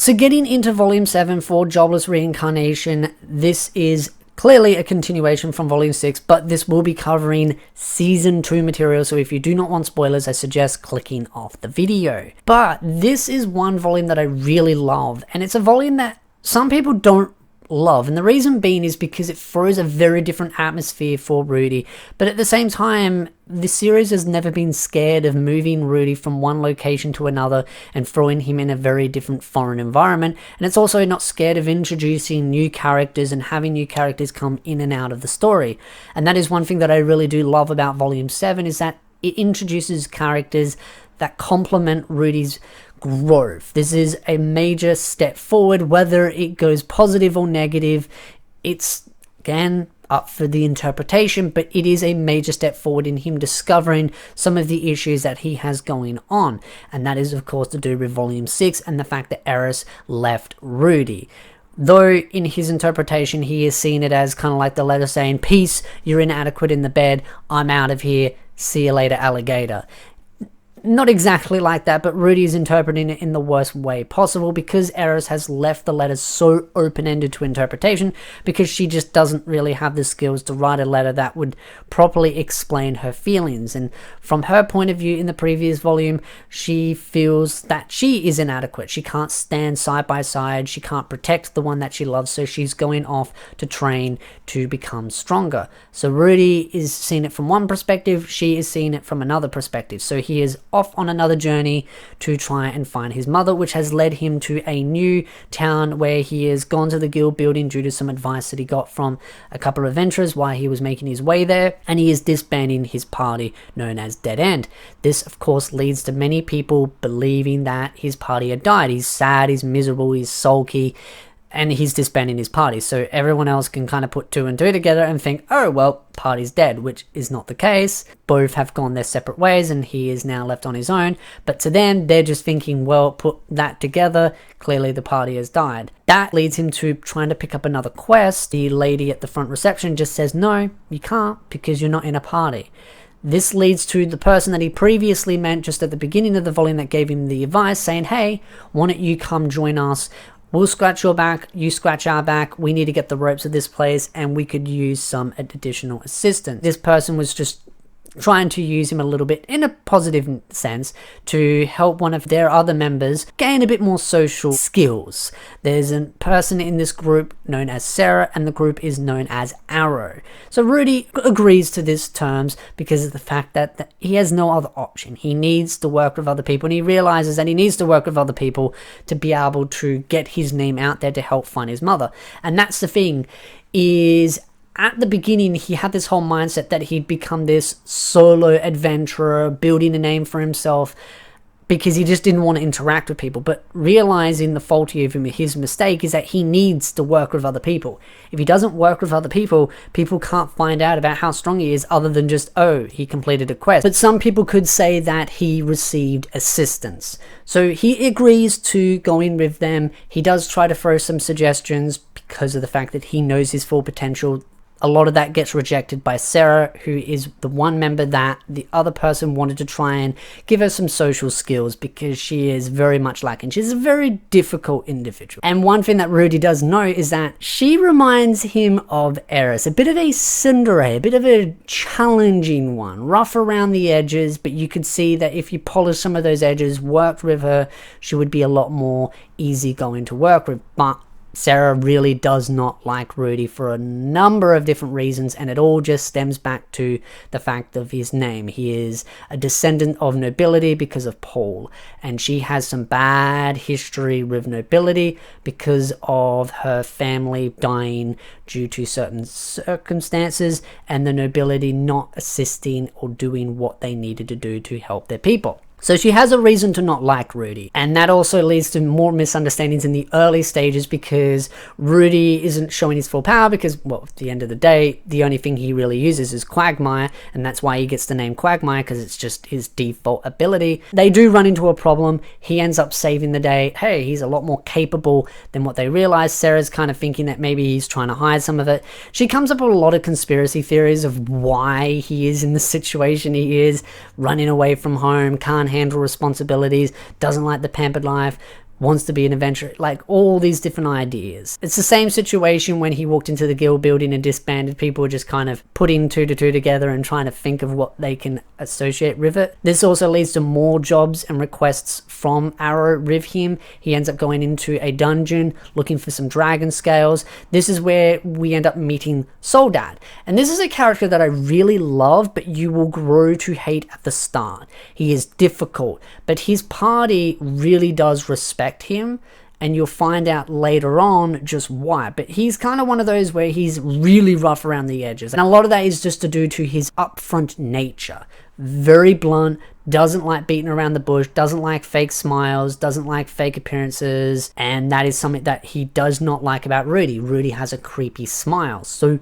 So getting into Volume 7 for Jobless Reincarnation, this is clearly a continuation from Volume 6, but this will be covering Season 2 material, so if you do not want spoilers, I suggest clicking off the video. But this is one volume that I really love, and it's a volume that some people don't love, and the reason being is because it throws a very different atmosphere for Rudy, but at the same time the series has never been scared of moving Rudy from one location to another and throwing him in a very different foreign environment, and it's also not scared of introducing new characters and having new characters come in and out of the story. And that is one thing that I really do love about Volume 7, is that it introduces characters that complement Rudy's growth. This is a major step forward. Whether it goes positive or negative, it's again up for the interpretation, but it is a major step forward in him discovering some of the issues that he has going on, and that is of course to do with Volume 6 and the fact that ERIS left Rudy. Though in his interpretation he is seeing it as kind of like the letter saying, peace, you're inadequate in the bed, I'm out of here, see you later alligator. Not exactly like that, but Rudy is interpreting it in the worst way possible because ERIS has left the letters so open-ended to interpretation, because she just doesn't really have the skills to write a letter that would properly explain her feelings. And from her point of view in the previous volume, she feels that she is inadequate. She can't stand side by side, she can't protect the one that she loves, so she's going off to train to become stronger. So Rudy is seeing it from one perspective, she is seeing it from another perspective. So he is off on another journey to try and find his mother, which has led him to a new town where he has gone to the guild building due to some advice that he got from a couple of adventurers while he was making his way there, and he is disbanding his party known as Dead End. This of course leads to many people believing that his party had died. He's sad, he's miserable, he's sulky, and he's disbanding his party, so everyone else can kind of put two and two together and think, oh well, party's dead, which is not the case. Both have gone their separate ways and he is now left on his own, but to them they're just thinking, well, put that together, clearly the party has died. That leads him to trying to pick up another quest. The lady at the front reception just says, no, you can't, because you're not in a party. This leads to the person that he previously met just at the beginning of the volume that gave him the advice, saying, hey, why don't you come join us? We'll scratch your back, you scratch our back, we need to get the ropes of this place, and we could use some additional assistance. This person was just trying to use him a little bit in a positive sense to help one of their other members gain a bit more social skills. There's a person in this group known as Sarah, and the group is known as Arrow. So Rudy agrees to these terms because of the fact that he has no other option. He needs to work with other people, and he realizes that he needs to work with other people to be able to get his name out there to help find his mother. And that's the thing, is at the beginning, he had this whole mindset that he'd become this solo adventurer, building a name for himself, because he just didn't want to interact with people. But realizing the faulty of him, his mistake, is that he needs to work with other people. If he doesn't work with other people, people can't find out about how strong he is other than just, oh, he completed a quest. But some people could say that he received assistance. So he agrees to go in with them. He does try to throw some suggestions because of the fact that he knows his full potential. A lot of that gets rejected by Sarah, who is the one member that the other person wanted to try and give her some social skills, because she is very much lacking. She's a very difficult individual. And one thing that Rudy does know is that she reminds him of ERIS, a bit of a tsundere, a bit of a challenging one, rough around the edges, but you could see that if you polish some of those edges, worked with her, she would be a lot more easygoing to work with. But Sarah really does not like Rudy for a number of different reasons, and it all just stems back to the fact of his name. He is a descendant of nobility because of Paul, and she has some bad history with nobility because of her family dying due to certain circumstances and the nobility not assisting or doing what they needed to do to help their people. So she has a reason to not like Rudy, and that also leads to more misunderstandings in the early stages, because Rudy isn't showing his full power because, well, at the end of the day, the only thing he really uses is Quagmire, and that's why he gets the name Quagmire, because it's just his default ability. They do run into a problem. He ends up saving the day. Hey, he's a lot more capable than what they realize. Sarah's kind of thinking that maybe he's trying to hide some of it. She comes up with a lot of conspiracy theories of why he is in the situation he is, running away from home, can't handle responsibilities, doesn't like the pampered life. wants to be an adventurer, like all these different ideas. It's the same situation when he walked into the guild building and disbanded. People were just kind of putting two to two together and trying to think of what they can associate with it. This also leads to more jobs and requests from Arrow with him. He ends up going into a dungeon looking for some dragon scales. This is where we end up meeting Soldat, and this is a character that I really love, but you will grow to hate at the start. He is difficult, but his party really does respect him, and you'll find out later on just why. But he's kind of one of those where he's really rough around the edges, and a lot of that is just to do to his upfront nature. Very blunt, doesn't like beating around the bush, doesn't like fake smiles, doesn't like fake appearances, and that is something that he does not like about Rudy. Rudy has a creepy smile, so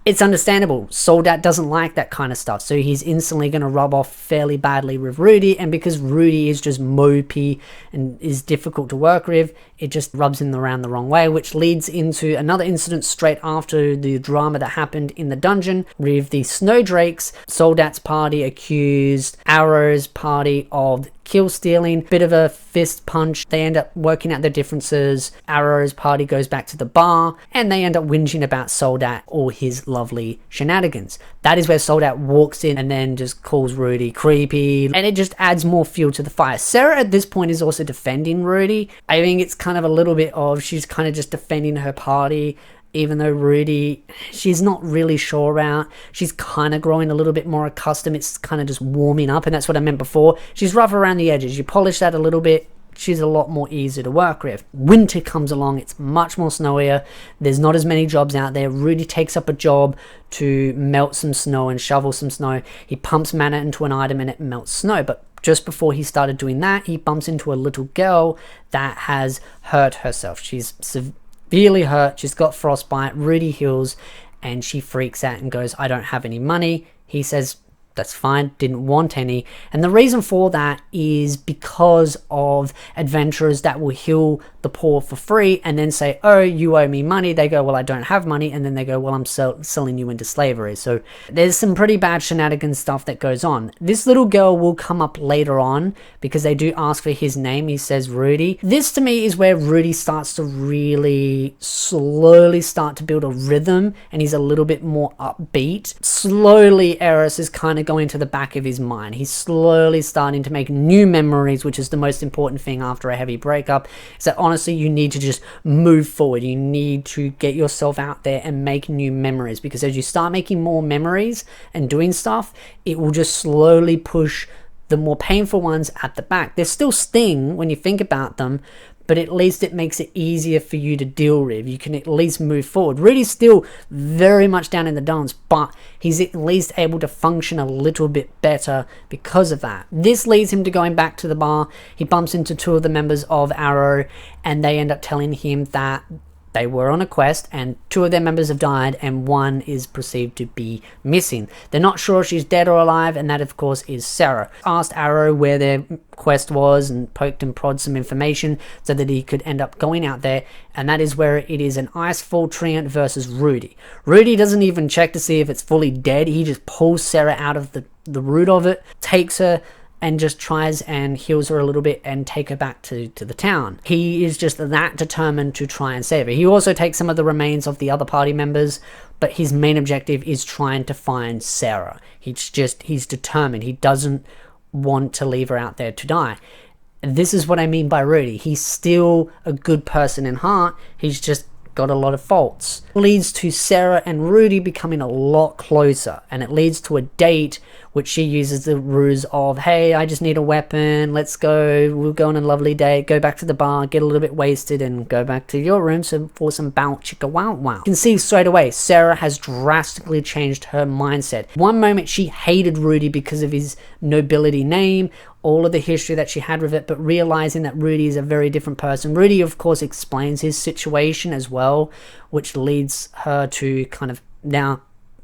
it's understandable. Soldat doesn't like that kind of stuff, so he's instantly going to rub off fairly badly with Rudy, and because Rudy is just mopey and is difficult to work with, it just rubs him around the wrong way, which leads into another incident straight after the drama that happened in the dungeon with the Snowdrakes. Soldat's party accused Arrow's party of kill stealing, bit of a fist punch. They end up working out their differences. Arrow's party goes back to the bar, and they end up whinging about Soldat or his lovely shenanigans. That is where Soldat walks in and then just calls Rudy creepy, and it just adds more fuel to the fire. Sarah at this point is also defending Rudy. I think it's kind of a little bit of, she's kind of just defending her party, even though Rudy, she's not really sure about. She's kind of growing a little bit more accustomed. It's kind of just warming up, and that's what I meant before. She's rough around the edges. You polish that a little bit, she's a lot more easy to work with. Winter comes along, it's much more snowier. There's not as many jobs out there. Rudy takes up a job to melt some snow and shovel some snow. He pumps mana into an item and it melts snow, but just before he started doing that, he bumps into a little girl that has hurt herself. She's severely hurt, she's got frostbite. Rudy heals, and she freaks out and goes, I don't have any money. He says, that's fine, didn't want any. And the reason for that is because of adventurers that will heal the poor for free and then say, oh, you owe me money. They go, well, I don't have money. And then they go, well, I'm selling you into slavery. So there's some pretty bad shenanigans stuff that goes on. This little girl will come up later on because they do ask for his name. He says Rudy. This to me is where Rudy starts to really slowly start to build a rhythm, and he's a little bit more upbeat. Slowly ERIS is kind of going to the back of his mind. He's slowly starting to make new memories, which is the most important thing after a heavy breakup. Is that honestly, you need to just move forward. You need to get yourself out there and make new memories, because as you start making more memories and doing stuff, it will just slowly push the more painful ones at the back. They still sting when you think about them, but at least it makes it easier for you to deal with. You can at least move forward. Rudy's still very much down in the dumps, but he's at least able to function a little bit better because of that. This leads him to going back to the bar. He bumps into two of the members of Arrow, and they end up telling him that they were on a quest and two of their members have died and one is perceived to be missing. They're not sure if she's dead or alive, and that of course is Sarah. Asked Arrow where their quest was and poked and prodded some information so that he could end up going out there, and that is where it is an Icefall Treant versus Rudy. Rudy doesn't even check to see if it's fully dead. He just pulls Sarah out of the root of it, takes her, and just tries and heals her a little bit and take her back to the town. He is just that determined to try and save her. He also takes some of the remains of the other party members, but his main objective is trying to find Sarah. He's determined. He doesn't want to leave her out there to die. This is what I mean by Rudy. He's still a good person in heart. He's just got a lot of faults. It leads to Sarah and Rudy becoming a lot closer, and it leads to a date which she uses the ruse of, hey, I just need a weapon, let's go, we'll go on a lovely date, go back to the bar, get a little bit wasted, and go back to your room for some bow chicka wow wow. You can see straight away Sarah has drastically changed her mindset. One moment she hated Rudy because of his nobility name, all of the history that she had with it, but realizing that Rudy is a very different person. Rudy of course explains his situation as well, which leads her to kind of now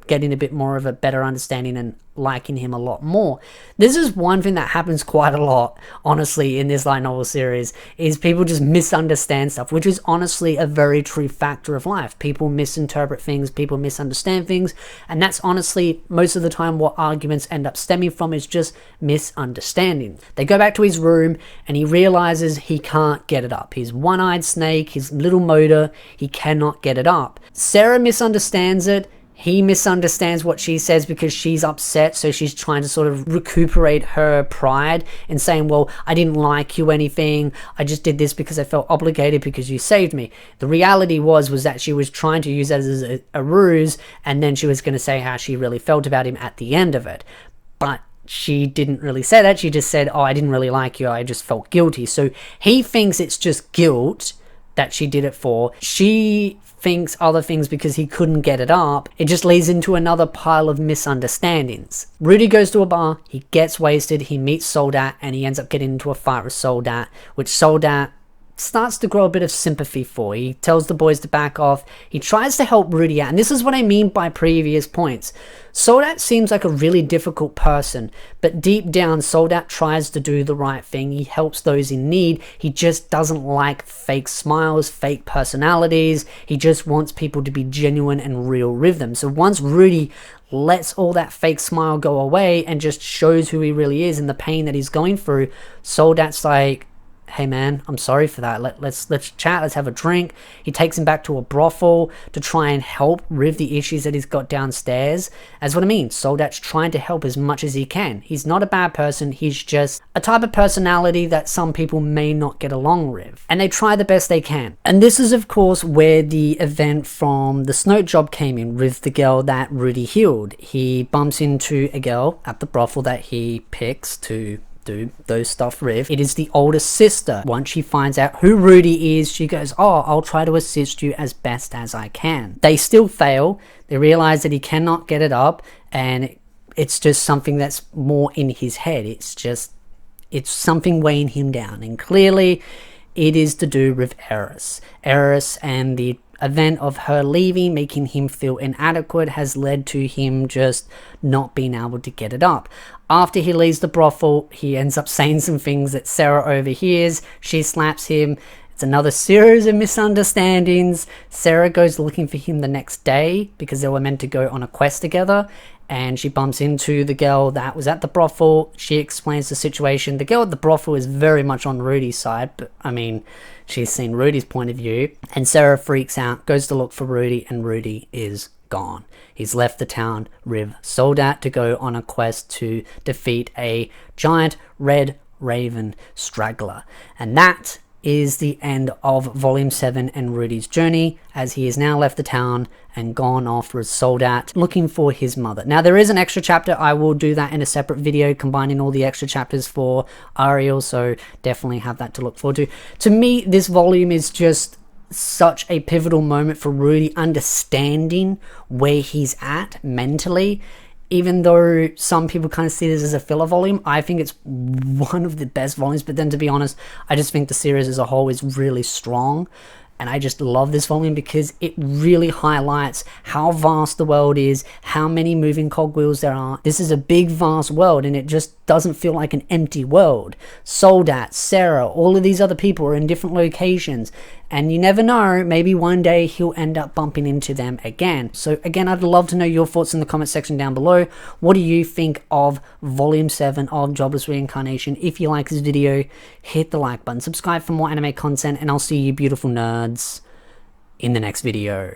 getting a bit more of a better understanding and liking him a lot more. This is one thing that happens quite a lot, honestly, in this light novel series, is people just misunderstand stuff, which is honestly a very true factor of life. People misinterpret things, people misunderstand things, and that's honestly most of the time what arguments end up stemming from, is just misunderstanding. They go back to his room and he realizes he can't get it up. His one-eyed snake, his little motor, he cannot get it up. Sarah misunderstands it. He misunderstands what she says because she's upset, so she's trying to sort of recuperate her pride and saying, well, I didn't like you anything, I just did this because I felt obligated because you saved me. The reality was that she was trying to use that as a ruse, and then she was going to say how she really felt about him at the end of it. But she didn't really say that. She just said, oh, I didn't really like you, I just felt guilty. So he thinks it's just guilt that she did it for. She thinks other things because he couldn't get it up. It just leads into another pile of misunderstandings. Rudy goes to a bar, he gets wasted, he meets Soldat, and he ends up getting into a fight with Soldat, which Soldat starts to grow a bit of sympathy for. He tells the boys to back off. He tries to help Rudy out, and this is what I mean by previous points. Soldat seems like a really difficult person, but deep down Soldat tries to do the right thing. He helps those in need. He just doesn't like fake smiles, fake personalities. He just wants people to be genuine and real with them. So once Rudy lets all that fake smile go away and just shows who he really is and the pain that he's going through, Soldat's like, hey man, I'm sorry for that. Let's chat, let's have a drink. He takes him back to a brothel to try and help with the issues that he's got downstairs. That's what I mean. Soldat's trying to help as much as he can. He's not a bad person, he's just a type of personality that some people may not get along with. And they try the best they can. And this is of course where the event from the Snow job came in with the girl that Rudy healed. He bumps into a girl at the brothel that he picks to do those stuff with. It is the older sister. Once she finds out who Rudy is, she goes, oh, I'll try to assist you as best as I can. They still fail. They realize that he cannot get it up, and it's just something that's more in his head. It's something weighing him down, and clearly it is to do with ERIS. ERIS and the event of her leaving, making him feel inadequate, has led to him just not being able to get it up. After he leaves the brothel, he ends up saying some things that Sarah overhears. She slaps him. It's another series of misunderstandings. Sarah goes looking for him the next day because they were meant to go on a quest together, and she bumps into the girl that was at the brothel. She explains the situation. The girl at the brothel is very much on Rudy's side, but I mean, she's seen Rudy's point of view, and Sarah freaks out, goes to look for Rudy, and Rudy is gone. He's left the town with Soldat to go on a quest to defeat a giant red raven straggler. And that is the end of Volume 7 and Rudy's journey, as he has now left the town and gone off with Soldat looking for his mother. Now there is an extra chapter. I will do that in a separate video, combining all the extra chapters for Ariel, so definitely have that to look forward to. To me, this volume is just such a pivotal moment for Rudy understanding where he's at mentally. Even though some people kind of see this as a filler volume, I think it's one of the best volumes. But then, to be honest, I just think the series as a whole is really strong. And I just love this volume because it really highlights how vast the world is, how many moving cogwheels there are. This is a big, vast world, and it just doesn't feel like an empty world. Soldat, Sarah, all of these other people are in different locations, and you never know, maybe one day he'll end up bumping into them again. So again, I'd love to know your thoughts in the comment section down below. What do you think of Volume 7 of Jobless Reincarnation? If you like this video, hit the like button, subscribe for more anime content, and I'll see you beautiful nerds in the next video.